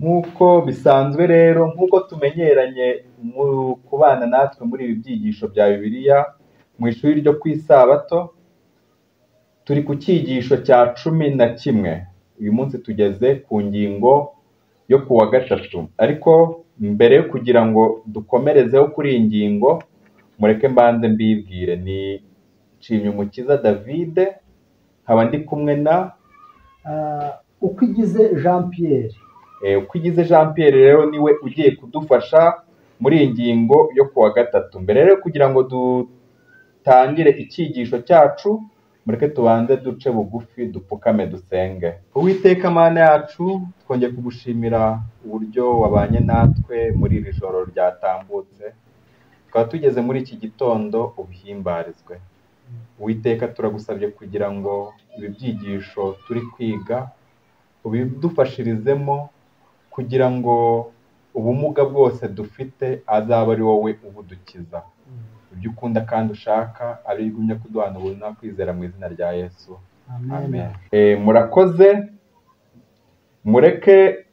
nk'uko bisanzwe rero, nk'uko tumenyeranye mu kubana natwe muri ibi byigisho bya Bibiliya mu ishuri ryo ku isabato, turi ku cyigisho cya 11. Uyu munsi tugeze ku ngingo yo ku wa gatatu, ariko mbere yo kugira ngo dukomerezeho kuri iyi ngingo, mureke mbanze mbibwire. Ni Nshimyumukiza David, nkaba ndi kumwe na Ukwigize Jean Pierre. Ukwigize Jean Pierre rero niwe ugiye kudufasha muri iyi ngingo yo ku wa gatatu. Mbere rero kugira ngo dutangire icyigisho cyacu, mureke tubanze duce bugufi, dupfukame, dusenge. Uwiteka Mana yacu, twongeye kugushimira uburyo wabanye natwe muri iri joro ryatambutse, tukaba tugeze muri iki gitondo, ubihimbarizwe. Uwiteka turagusabye kugira ngo ibi byigisho turi kwiga ubidufashirizemo, kugira ngo ubumuga bwose dufite azaba ari wowe ubudukiza. Ibyo ukunda kandi ushaka ari bigumye kuduhana ubuntu no kwizera mu izina rya Yesu. Amen. Murakoze, mureke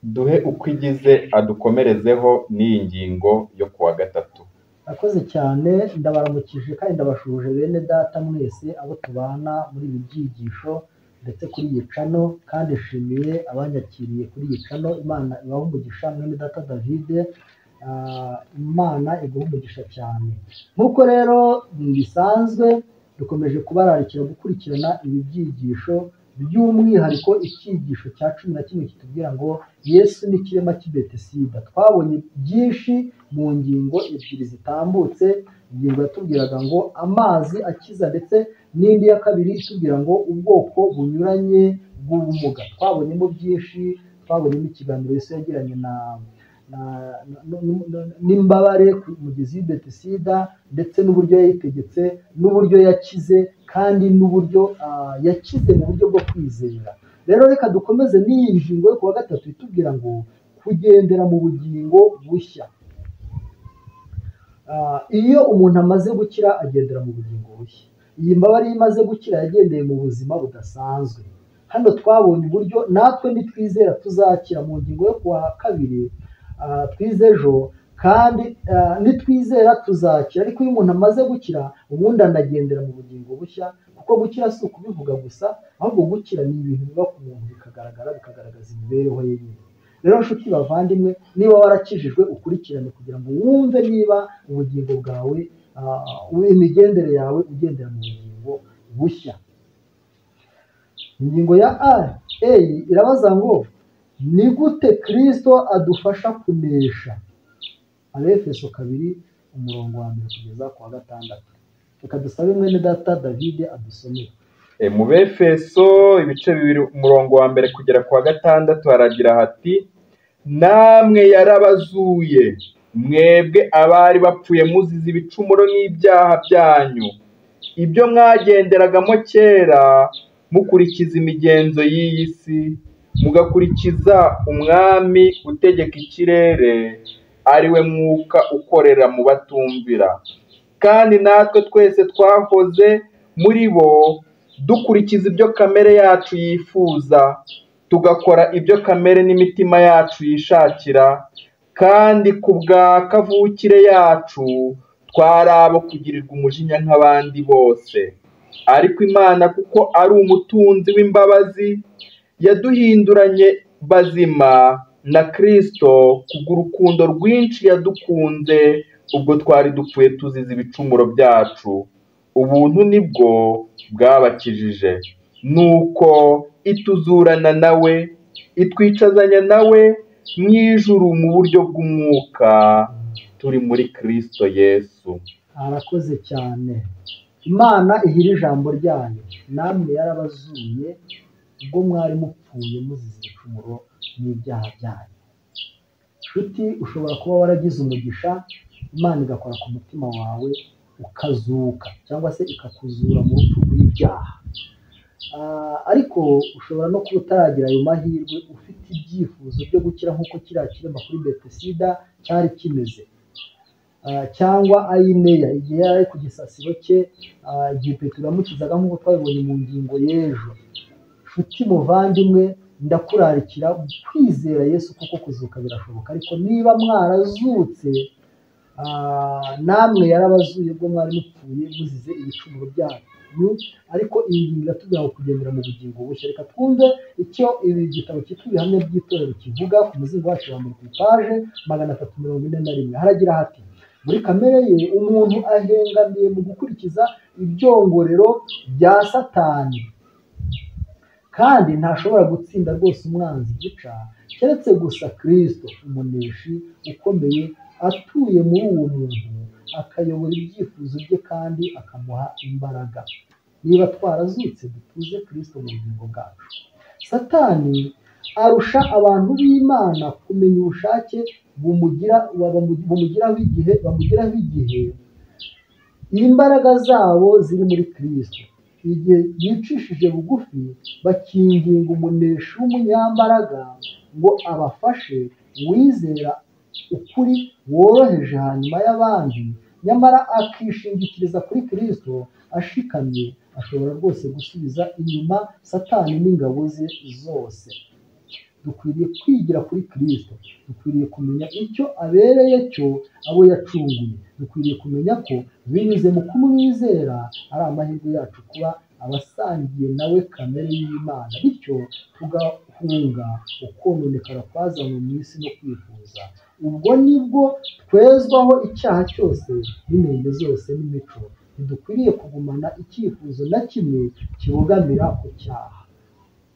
duhe Ukwigize adukomerezeho n'iyi ngingo yo ku wa gatatu. Akoze cyane, ndabaramukije kandi ndabashuje bene data mwese abo tubana muri ibi byigisho ndetse kuri iyi cano, kandi nshimiye abanyakiriye kuri iyi cano. Imana ibahe umugisha. Mwene data David, Imana iguhe umugisha cyane. Nk'uko rero bisanzwe, dukomeje kubararikira gukurikirana ibi byigisho, by'umwihariko icyigisho cya 11 kitubwira ngo Yesu ni ikirema cy'i Betesida. Twabonye byinshi mu ngingo ebyiri zitambutse. Ingingo yatubwiraga ngo amazi akiza, ndetse n'indi ya kabiri itubwira ngo ubwoko bunyuranye bw'ubumuga. Twabonyemo byinshi, twabonyemo ikiganiro Yesu yagiranye n'imbabare ku mugezi w'i Betesida, ndetse n'uburyo yayitegetse, n'uburyo yakize, kandi n'uburyo yakize mu buryo bwo kwizera. Rero reka dukomeze n'iyi ngingo yo ku wa gatatu itubwira ngo kugendera mu bugingo bushya. Iyo umuntu amaze gukira agendera mu bugingo bushya. Iyi mbabare iyo imaze gukira yagendeye mu buzima budasanzwe. Hano twabonye uburyo natwe nitwizera tuzakira. Mu ngingo yo ku wa kabiri twize ejo, kandi nitwizera tuzakira. Ariko iyo umuntu amaze gukira, ubundi anagendera mu bugingo bushya, kuko gukira si ukubivuga gusa, ahubwo gukira ni ibintu biba ku muntu bikagaragaza imibereho ye nyine. Rero nshuti bavandimwe, niba warakijijwe ukurikirane kugira ngo wumve niba ubugingo bwawe, imigendere yawe ugendera mu bugingo bushya. Ingingo ya A irabaza ngo ni gute Kristo adufasha kunesha? Abefeso 2 umurongo wa 1 kugeza ku wa 6. Reka dusabe mwene data David adusomere. Mu Befeso ibice 2 umurongo wa 1 kugera ku wa 6 haragira hati: namwe yarabazuye, mwebwe abari bapfuye muzize ibicumuro n'ibyaha byanyu, ibyo mwagenderagamo kera, mukurikiza imigenzo y'iyi si, mugakurikiza umwami utegeka ikirere, ari we mwuka ukorera mu batumvira. Kandi natwe twese twahoze muri bo, dukurikiza ibyo kamere yacu yifuza, tugakora ibyo kamere n'imitima yacu yishakira, kandi ku bwa kavukire yacu twari abo kugirirwa umujinya nk'abandi bose. Ariko Imana kuko ari umutunzi w'imbabazi, yaduhinduranye bazima na Kristo kubw'urukundo rwinshi yadukunze, ubwo twari dupfuye tuzize ibicumuro byacu. Ubuntu nibwo bwabakijije. Nuko ituzurana nawe, itwicazanya nawe mu ijuru mu buryo bw'umwuka, turi muri Kristo Yesu. Arakoze cyane. Imana ihira ijambo ryayo. Namwe yarabazuye ubwo mwari mupfuye muzize ibicumuro n'ibyaha byanyu. Nshuti, ushobora kuba waragize umugisha, Imana igakora ku mutima wawe ukazuka, cyangwa se ikakuzura mu rupfu rw'ibyaha. Ariko ushobora no kuba utaragira ayo mahirwe, ufite ibyifuzo byo gukira nk'uko kiriya kirema kuri Betesida cyari kimeze. Cyangwa Ayineya igihe yari ku gisasiro cye, igihe Petero yamukizaga nk'uko twabibonye mu ngingo y'ejo. Nshuti muvandimwe, ndakurarikira kwizera Yesu kuko kuzuka birashoboka, ariko niba mwarazutse namwe yarabazuye ubwo mwari mupfuye muzize ibicumuro byanyu, ariko iyi ngingo iratubwira ngo kugendera mu bugingo bushya. Reka twumve icyo ibi gitabo cyitwa ibihamya by'itorero kivuga ku muzingo wacu wa mbere ku ipaje 341. Haragira hati: muri kamere ye umuntu ahengamiye mu gukurikiza ibyongorero bya Satani, kandi ntashobora gutsinda rwose umwanzi gica keretse gusa Kristo umuneshi ukomeye atuye muri uwo muntu akayobora ibyifuzo bye kandi akamuha imbaraga. Niba twarazutse dutuze Kristo mu bugingo bwacu. Satani arusha abantu b'Imana kumenya ubushake bamugiraho igihe imbaraga zabo ziri muri Kristo. Igihe bicishije bugufi bakinginga umuneshi w'umunyambaraga ngo abafashe, wizera ukuri woroheje hanyuma y'abandi, nyamara akishingikiriza kuri Kristo ashikamye, ashobora rwose gusubiza inyuma Satani n'ingabo ze zose. Dukwiriye kwigira kuri Kristo, dukwiriye kumenya icyo abereye cyo abo yacunguye, dukwiriye kumenya ko binyuze mu kumwizera ari amahirwe yacu kuba abasangiye nawe kamere y'Imana, bityo tugahunga ukononekara kwazanywe mu isi no kwifuza. Ubwo nibwo twezwaho icyaha cyose n'inenge zose n'imico. Ntidukwiriye kugumana icyifuzo na kimwe kibogamira ku cyaha.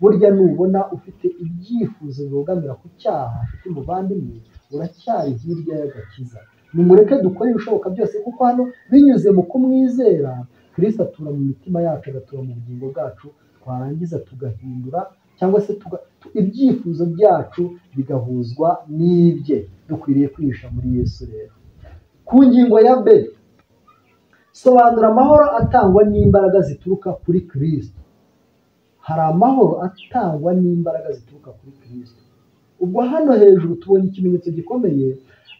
Burya nubona ufite ibyifuzo bibogamira ku cyaha, nshuti muvandimwe, uracyari hirya y'agakiza. Nimureke dukore ibishoboka byose, kuko hano binyuze mu kumwizera Kristo atura mu mitima yacu, agatura mu bugingo bwacu, twarangiza tugahindura cyangwa se ibyifuzo byacu bigahuzwa n'ibye. Dukwiriye kwihisha muri Yesu. Rero ku ngingo ya B, sobanura amahoro atangwa n'imbaraga zituruka kuri Kristo. Hari amahoro atangwa n'imbaraga zituruka kuri Kristo. Ubwo hano hejuru tubonye ikimenyetso gikomeye.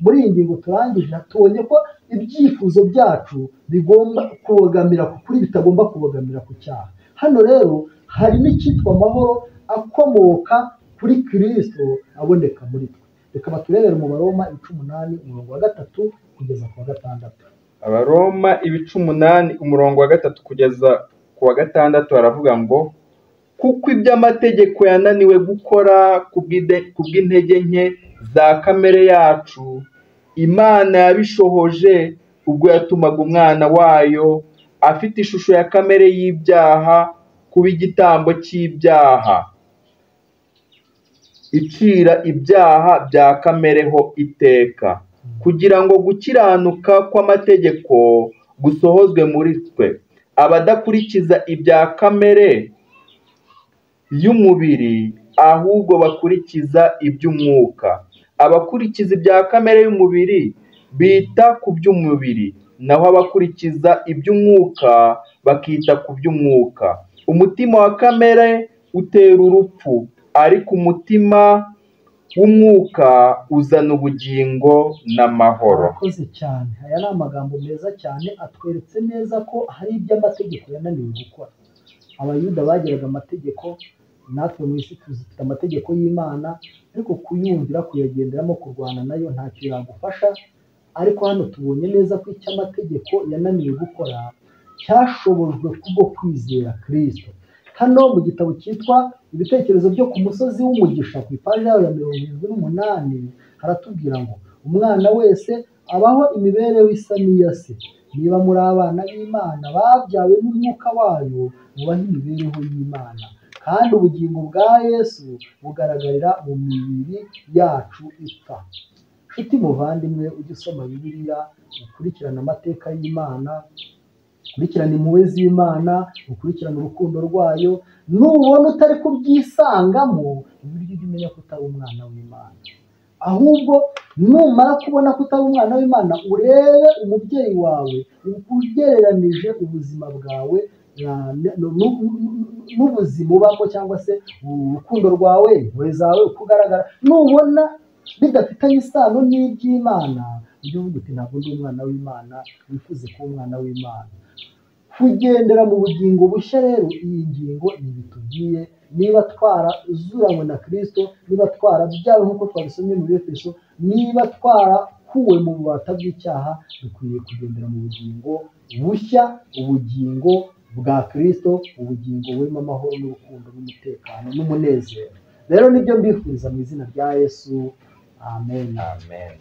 Muri iyi ngingo turangije tubonye ko ibyifuzo byacu bigomba kubogamira ku kuri, bitagomba kubogamira ku cyaha. Hano rero hari n'icyitwa amahoro akomoka kuri Kristo aboneka muri twe. Reka baturebere mu Baroma 8:3 kugeza ku 6. Abaroma 8:3 kugeza ku 6 haravuga ngo: kuko iby'amategeko yananiwe gukora kubw'intege nke za kamere yacu, Imana yabishohoje ubwo yatumaga umwana wayo afite ishusho ya kamere y'ibyaha kuba igitambo cy'ibyaha, icira ibyaha bya kamere ho iteka, kugira ngo gukiranuka kw'amategeko gusohozwe muri twe, abadakurikiza ibya kamere y'umubiri ahubwo bakurikiza iby'umwuka. Abakurikiza ibya kamere y'umubiri bita ku by'umubiri, naho abakurikiza iby'umwuka bakita ku by'umwuka. Umutima wa kamere utera urupfu, ariko umutima w'umwuka uzana ubugingo n'amahoro. Murakoze cyane. Aya ni amagambo meza cyane atweretse neza ko hari ibyo amategeko yananiwe gukora. Abayuda bagiraga amategeko, natwe mu isi dufite amategeko y'Imana, ariko kuyumvira, kuyagenderamo, kurwana nayo ntacyo yagufasha. Ariko hano tubonye neza ko icyo amategeko yananiwe gukora cyashobojwe kubwo kwizera Kristo. Hano mu gitabo cyitwa ibitekerezo byo ku musozi w'umugisha ku ipaji yayo ya 78 haratubwira ngo: umwana wese abaho imibereho isa n'iya se. Niba muri abana b'Imana babyawe n'umwuka wayo, mubaho imibereho y'Imana, kandi ubugingo bwa Yesu bugaragarira mu mibiri yacu ipfa. Nshuti muvandimwe, ujye usoma Bibiliya, ukurikirane amateka y'Imana, ukurikirane impuhwe z'Imana, ukurikirane urukundo rwayo. Nubona utari kubyisangamo, uburyo ujye umenya ko utari umwana w'Imana. Ahubwo numara kubona ko utari umwana w'Imana, urebe umubyeyi wawe ugereranije ubuzima bwawe n'ubuzima ubamo, cyangwa se urukundo rwawe, impuhwe zawe uko ugaragara. Nubona bidafitanye isano n'iby'Imana, ujye uvuga uti ntabwo ndi umwana w'Imana, wifuze kuba umwana w'Imana. kugendera mu bugingo bushya. Rero iyi ngingo ntibitubwiye niba twarazuranywe na Kristo, niba twarabyawe nk'uko twabisomye muri Efeso, niba twarakuwe mu bubata bw'icyaha, dukwiriye kugendera mu bugingo bushya, ubugingo bwa Kristo, ubugingo burimo amahoro n'urukundo n'umutekano n'umunezero. Rero nibyo mbifuriza mu izina rya Yesu, amen. Amen.